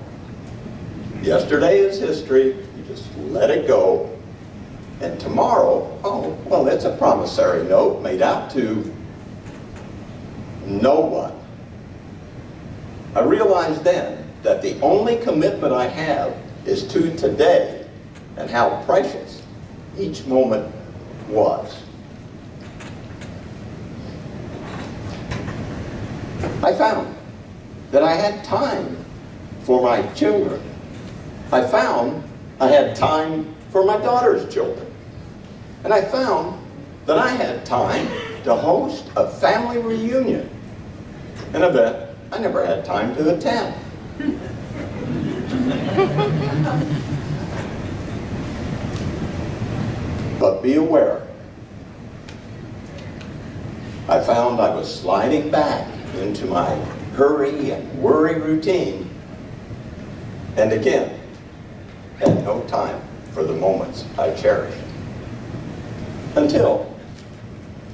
Yesterday is history, you just let it go. And tomorrow, oh, well, it's a promissory note made out to no one. I realized then that the only commitment I have is to today and how precious each moment was. I found that I had time for my children. I found I had time for my daughter's children. And I found that I had time to host a family reunion, an event I never had time to attend. But be aware, I found I was sliding back into my hurry and worry routine, and again, had no time for the moments I cherished. Until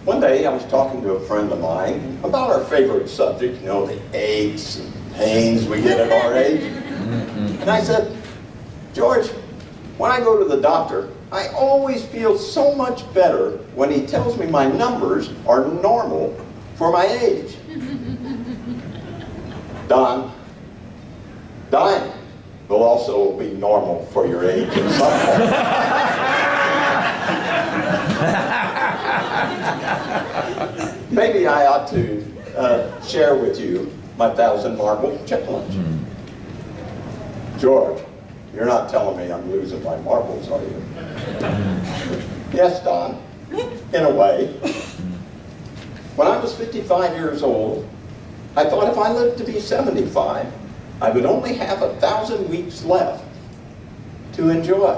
one day I was talking to a friend of mine about our favorite subject, you know, the aches and pains we get at our age. And I said, "George, when I go to the doctor, I always feel so much better when he tells me my numbers are normal for my age." Don, dying will also be normal for your age at some point. Maybe I ought to share with you my 1,000 marble challenge. George, you're not telling me I'm losing my marbles, are you? Yes, Don, in a way. When I was 55 years old, I thought if I lived to be 75, I would only have 1,000 weeks left to enjoy.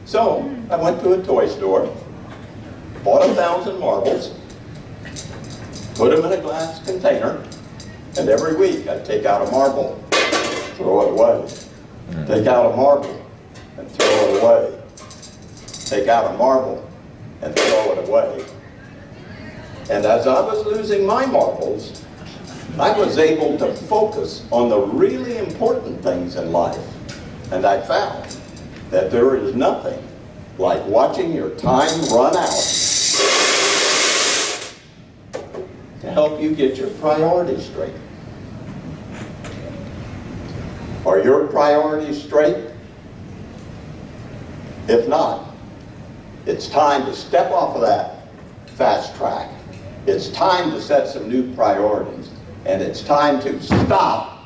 So I went to a toy store, bought 1,000 marbles, put them in a glass container, and every week I'd take out a marble, throw it away. Take out a marble and throw it away. Take out a marble and throw it away. And as I was losing my marbles, I was able to focus on the really important things in life. And I found that there is nothing like watching your time run out to help you get your priorities straight. Are your priorities straight? If not, It's time to step off of that fast track. It's time to set some new priorities. And it's time to stop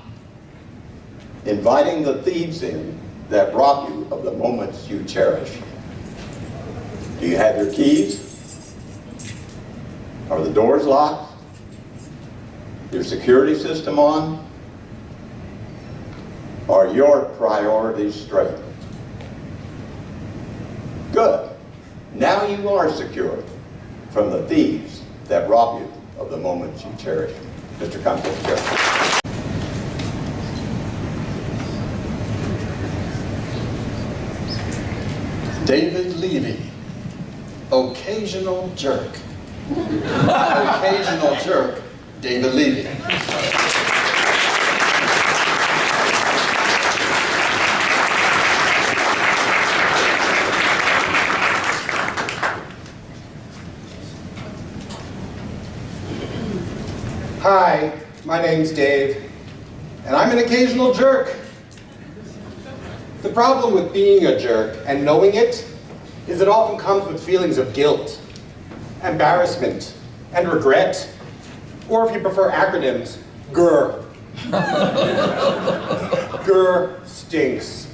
inviting the thieves in that rob you of the moments you cherish. Do you have your keys? Are the doors locked? Your security system on? Are your priorities straight? Good. Now you are secure from the thieves that rob you of the moments you cherish. Mr. Contest Chair. David Levy, occasional jerk. Occasional jerk, David Levy. Hi, my name's Dave, and I'm an occasional jerk. The problem with being a jerk and knowing it is it often comes with feelings of guilt, embarrassment, and regret, or if you prefer acronyms, grr. Grr stinks.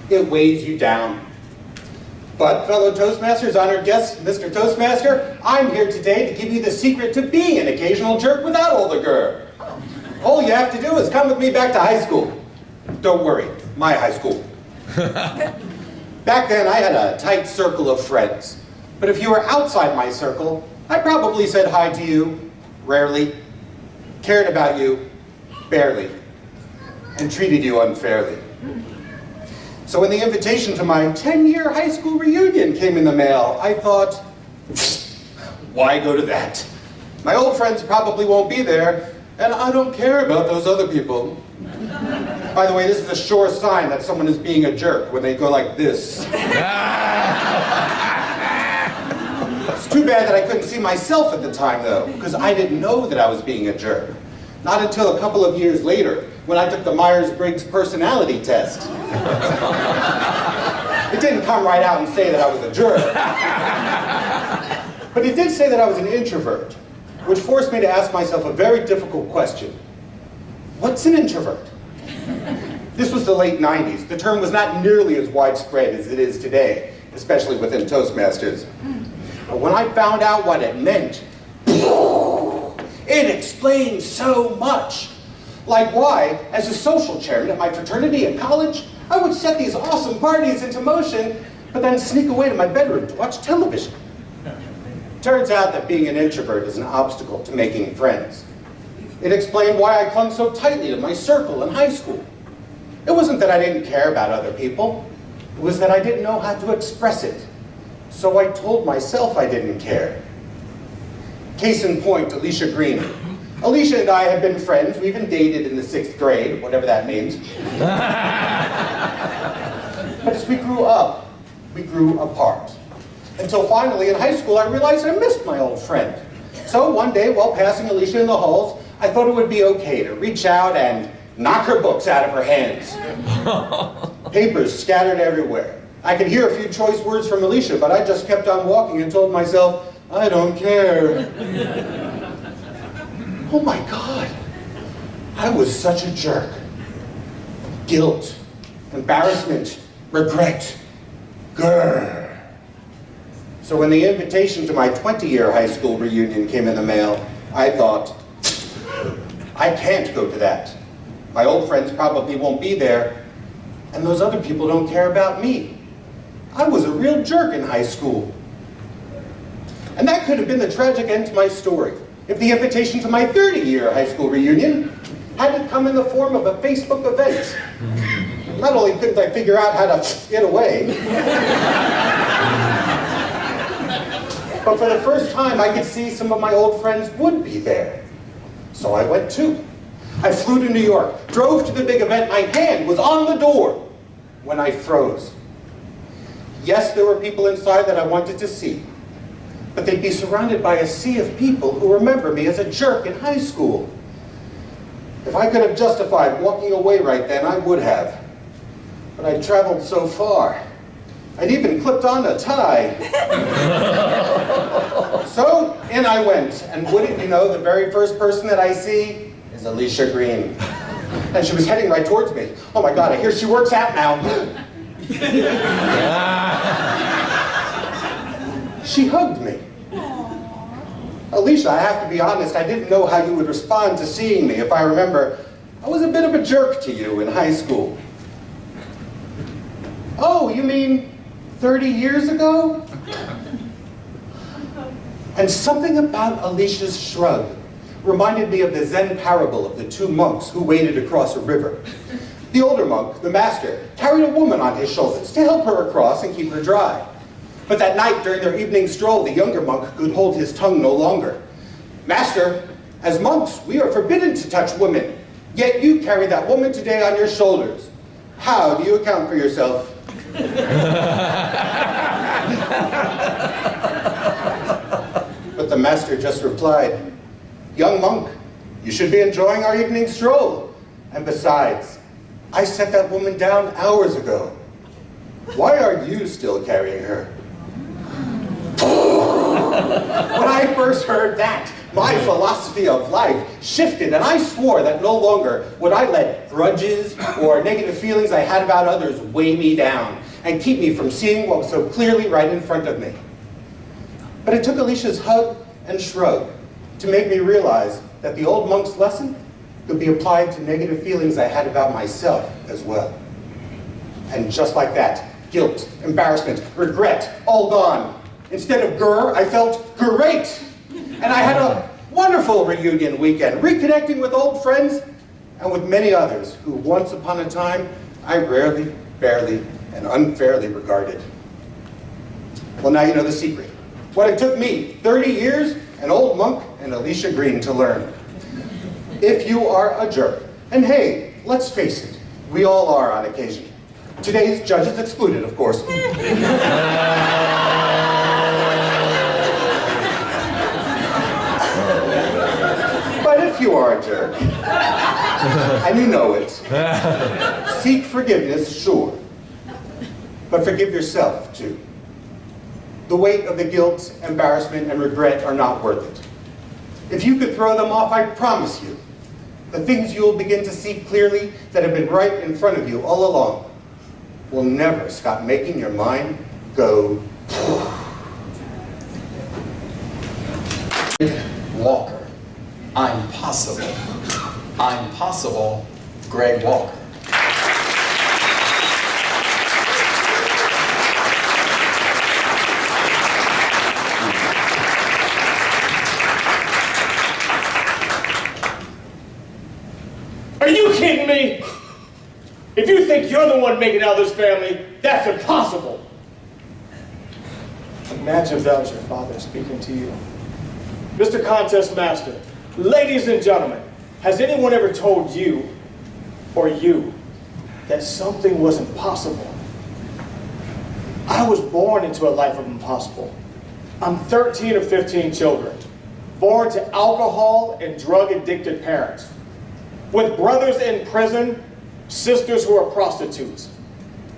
It weighs you down. But fellow Toastmasters, honored guest, Mr. Toastmaster, I'm here today to give you the secret to being an occasional jerk without all the grr. All you have to do is come with me back to high school. Don't worry, my high school. Back then, I had a tight circle of friends. But if you were outside my circle, I probably said hi to you, rarely, cared about you, barely, and treated you unfairly. So when the invitation to my 10-year high school reunion came in the mail, I thought, why go to that? My old friends probably won't be there, and I don't care about those other people. By the way, this is a sure sign that someone is being a jerk when they go like this. It's too bad that I couldn't see myself at the time, though, because I didn't know that I was being a jerk. Not until a couple of years later, when I took the Myers-Briggs personality test. It didn't come right out and say that I was a jerk. But it did say that I was an introvert, which forced me to ask myself a very difficult question. What's an introvert? This was the late 90s. The term was not nearly as widespread as it is today, especially within Toastmasters. But when I found out what it meant, it explained so much. Like why, as a social chairman at my fraternity in college, I would set these awesome parties into motion, but then sneak away to my bedroom to watch television. Turns out that being an introvert is an obstacle to making friends. It explained why I clung so tightly to my circle in high school. It wasn't that I didn't care about other people. It was that I didn't know how to express it. So I told myself I didn't care. Case in point, Alicia Green. Alicia and I have been friends. We even dated in the 6th grade, whatever that means. But as we grew up, we grew apart. Until finally in high school, I realized I missed my old friend. So one day, while passing Alicia in the halls, I thought it would be okay to reach out and knock her books out of her hands. Papers scattered everywhere. I could hear a few choice words from Alicia, but I just kept on walking and told myself, I don't care. Oh my God, I was such a jerk. Guilt, embarrassment, regret, grrr. So when the invitation to my 20-year high school reunion came in the mail, I thought, I can't go to that. My old friends probably won't be there, and those other people don't care about me. I was a real jerk in high school. And that could have been the tragic end to my story if the invitation to my 30-year high school reunion hadn't come in the form of a Facebook event. Not only couldn't I figure out how to get away, but for the first time I could see some of my old friends would be there. So I went too. I flew to New York, drove to the big event, my hand was on the door when I froze. Yes, there were people inside that I wanted to see, but they'd be surrounded by a sea of people who remember me as a jerk in high school. If I could have justified walking away right then, I would have. But I'd traveled so far. I'd even clipped on a tie. So in I went, and wouldn't you know, the very first person that I see is Alicia Green. And she was heading right towards me. Oh my God, I hear she works out now. She hugged me. Alicia, I have to be honest, I didn't know how you would respond to seeing me. If I remember, I was a bit of a jerk to you in high school. Oh, you mean 30 years ago? And something about Alicia's shrug reminded me of the Zen parable of the two monks who waded across a river. The older monk, the master, carried a woman on his shoulders to help her across and keep her dry. But that night, during their evening stroll, the younger monk could hold his tongue no longer. Master, as monks, we are forbidden to touch women, yet you carry that woman today on your shoulders. How do you account for yourself? But the master just replied, young monk, you should be enjoying our evening stroll. And besides, I set that woman down hours ago. Why are you still carrying her? When I first heard that, my philosophy of life shifted, and I swore that no longer would I let grudges or negative feelings I had about others weigh me down and keep me from seeing what was so clearly right in front of me. But it took Alicia's hug and shrug to make me realize that the old monk's lesson could be applied to negative feelings I had about myself as well. And just like that, guilt, embarrassment, regret, all gone. Instead of grr, I felt great. And I had a wonderful reunion weekend, reconnecting with old friends and with many others who once upon a time I rarely, barely, and unfairly regarded. Well, now you know the secret. What it took me 30 years, an old monk, and Alicia Green to learn. If you are a jerk, and hey, let's face it, we all are on occasion. Today's judges excluded, of course. But if you are a jerk, and you know it, seek forgiveness, sure. But forgive yourself, too. The weight of the guilt, embarrassment, and regret are not worth it. If you could throw them off, I promise you, the things you will begin to see clearly that have been right in front of you all along will never stop making your mind go. Walker. I'm possible. I'm possible, Greg Walker. Are you kidding me? If you think you're the one making out of this family, that's impossible. Imagine if that was your father speaking to you. Mr. Contest Master, ladies and gentlemen, has anyone ever told you, or you, that something was impossible? I was born into a life of impossible. I'm 13 of 15 children, born to alcohol and drug-addicted parents, with brothers in prison, sisters who are prostitutes.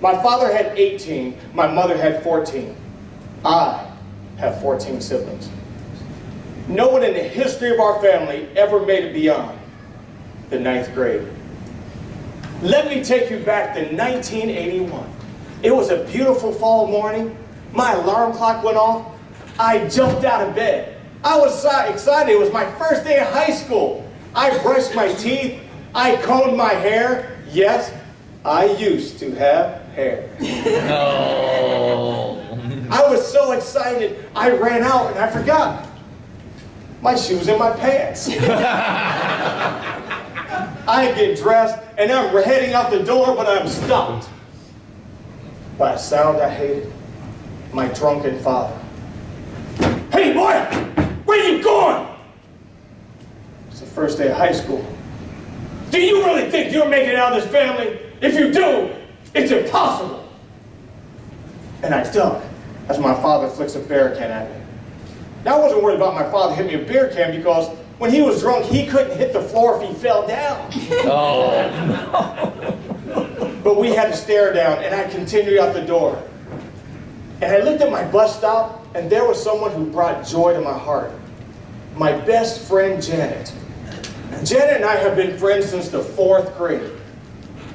My father had 18, my mother had 14. I have 14 siblings. No one in the history of our family ever made it beyond the 9th grade. Let me take you back to 1981. It was a beautiful fall morning. My alarm clock went off. I jumped out of bed. I was so excited. It was my first day of high school. I brushed my teeth. I combed my hair. Yes, I used to have hair. No. I was so excited, I ran out and I forgot my shoes in my pants. I get dressed and I'm heading out the door, but I'm stopped by a sound I hated, my drunken father. Hey boy, where you going? It's the first day of high school. Do you really think you're making it out of this family? If you do, it's impossible. And I duck as my father flicks a beer can at me. Now I wasn't worried about my father hitting me a beer can because when he was drunk, he couldn't hit the floor if he fell down. Oh, no. But we had to stare down and I continued out the door. And I looked at my bus stop, and there was someone who brought joy to my heart. My best friend, Janet. Janet and I have been friends since the 4th grade.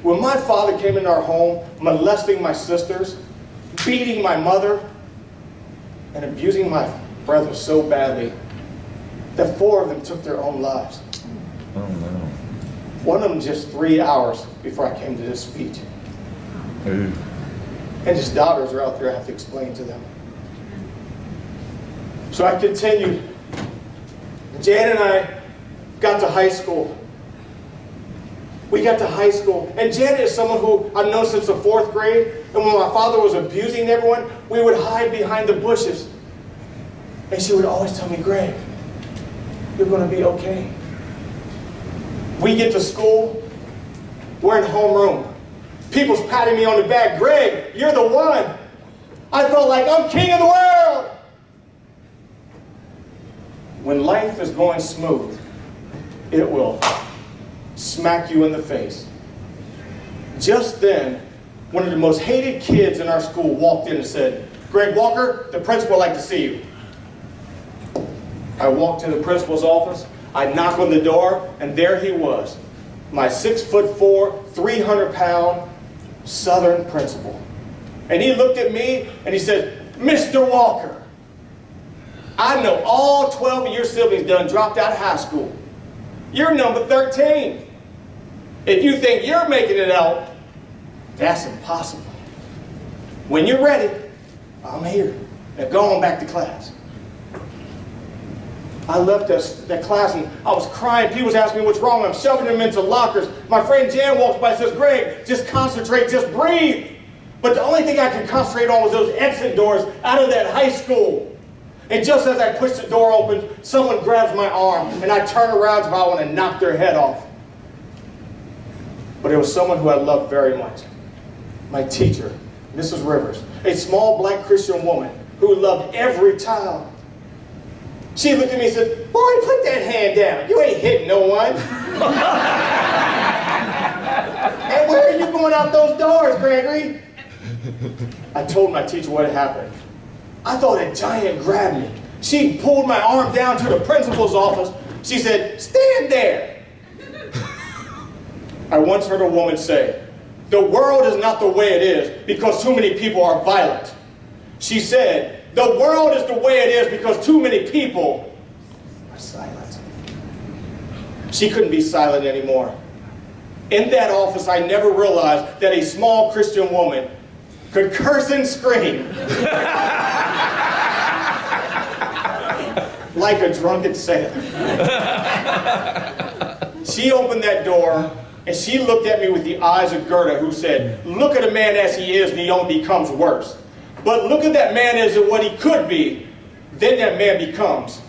When my father came into our home, molesting my sisters, beating my mother, and abusing my brother so badly that 4 of them took their own lives. Oh no. One of them just 3 hours before I came to this speech. Ooh. And his daughters are out there, I have to explain to them. So I continued. Jan and I got to high school. We got to high school. And Janet is someone who I've known since the 4th grade. And when my father was abusing everyone, we would hide behind the bushes. And she would always tell me, Greg, you're going to be okay. We get to school, we're in homeroom. People's patting me on the back. Greg, you're the one. I felt like I'm king of the world. When life is going smooth, it will smack you in the face. Just then, one of the most hated kids in our school walked in and said, Greg Walker, the principal would like to see you. I walked to the principal's office. I knocked on the door, and there he was, my 6'4", 300-pound Southern principal. And he looked at me and he said, Mr. Walker, I know all 12 of your siblings done dropped out of high school. You're number 13. If you think you're making it out, that's impossible. When you're ready, I'm here. Now go on back to class. I left that class and I was crying. People was asking me what's wrong. I'm shoving them into lockers. My friend Jan walks by and says, Greg, just concentrate, just breathe. But the only thing I could concentrate on was those exit doors out of that high school. And just as I pushed the door open, someone grabs my arm and I turn around as if I want to knock their head off. But it was someone who I loved very much. My teacher, Mrs. Rivers, a small black Christian woman who loved every child. She looked at me and said, boy, put that hand down. You ain't hitting no one. And where are you going out those doors, Gregory? I told my teacher what had happened. I thought a giant grabbed me. She pulled my arm down to the principal's office. She said, stand there. I once heard a woman say, the world is not the way it is because too many people are violent. She said, the world is the way it is because too many people are silent. She couldn't be silent anymore. In that office, I never realized that a small Christian woman could curse and scream like a drunken sailor. She opened that door and she looked at me with the eyes of Gerda, who said, look at a man as he is and he only becomes worse. But look at that man as what he could be, then that man becomes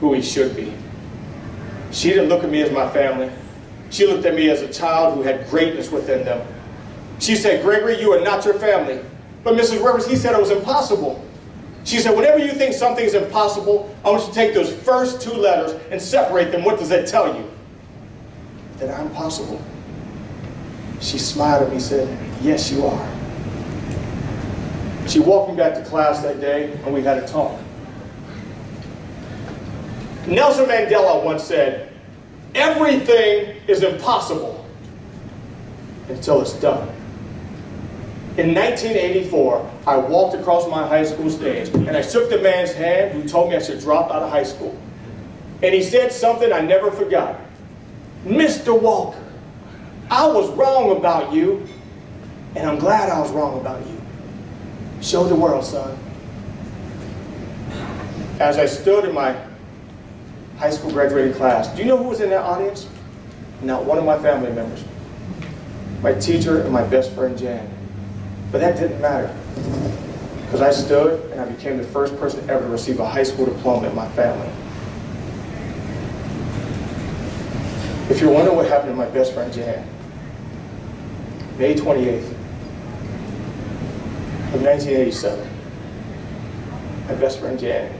who he should be. She didn't look at me as my family. She looked at me as a child who had greatness within them. She said, Gregory, you are not your family. But Mrs. Rivers, he said it was impossible. She said, whenever you think something's impossible, I want you to take those first 2 letters and separate them. What does that tell you? That I'm possible. She smiled at me and said, yes, you are. She walked me back to class that day, and we had a talk. Nelson Mandela once said, everything is impossible until it's done. In 1984, I walked across my high school stage, and I shook the man's hand who told me I should drop out of high school. And he said something I never forgot. Mr. Walker, I was wrong about you, and I'm glad I was wrong about you. Show the world, son. As I stood in my high school graduating class, do you know who was in that audience? Not one of my family members. My teacher and my best friend, Jan. But that didn't matter. Because I stood and I became the first person ever to receive a high school diploma in my family. If you're wondering what happened to my best friend, Jan, May 28th of 1987, my best friend, Jan,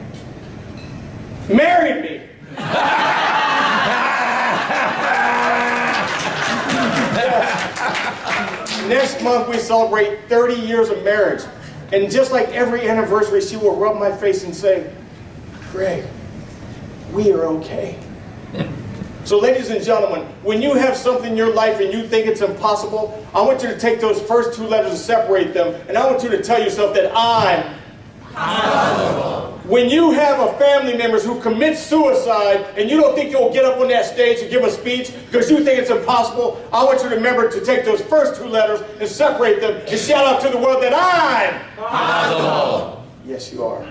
married me. Next month we celebrate 30 years of marriage. And just like every anniversary, she will rub my face and say, Greg, we are okay. So ladies and gentlemen, when you have something in your life and you think it's impossible, I want you to take those first two letters and separate them, and I want you to tell yourself that I'm possible. When you have a family member who commits suicide and you don't think you'll get up on that stage and give a speech because you think it's impossible, I want you to remember to take those first two letters and separate them and shout out to the world that I'm possible. Yes, you are.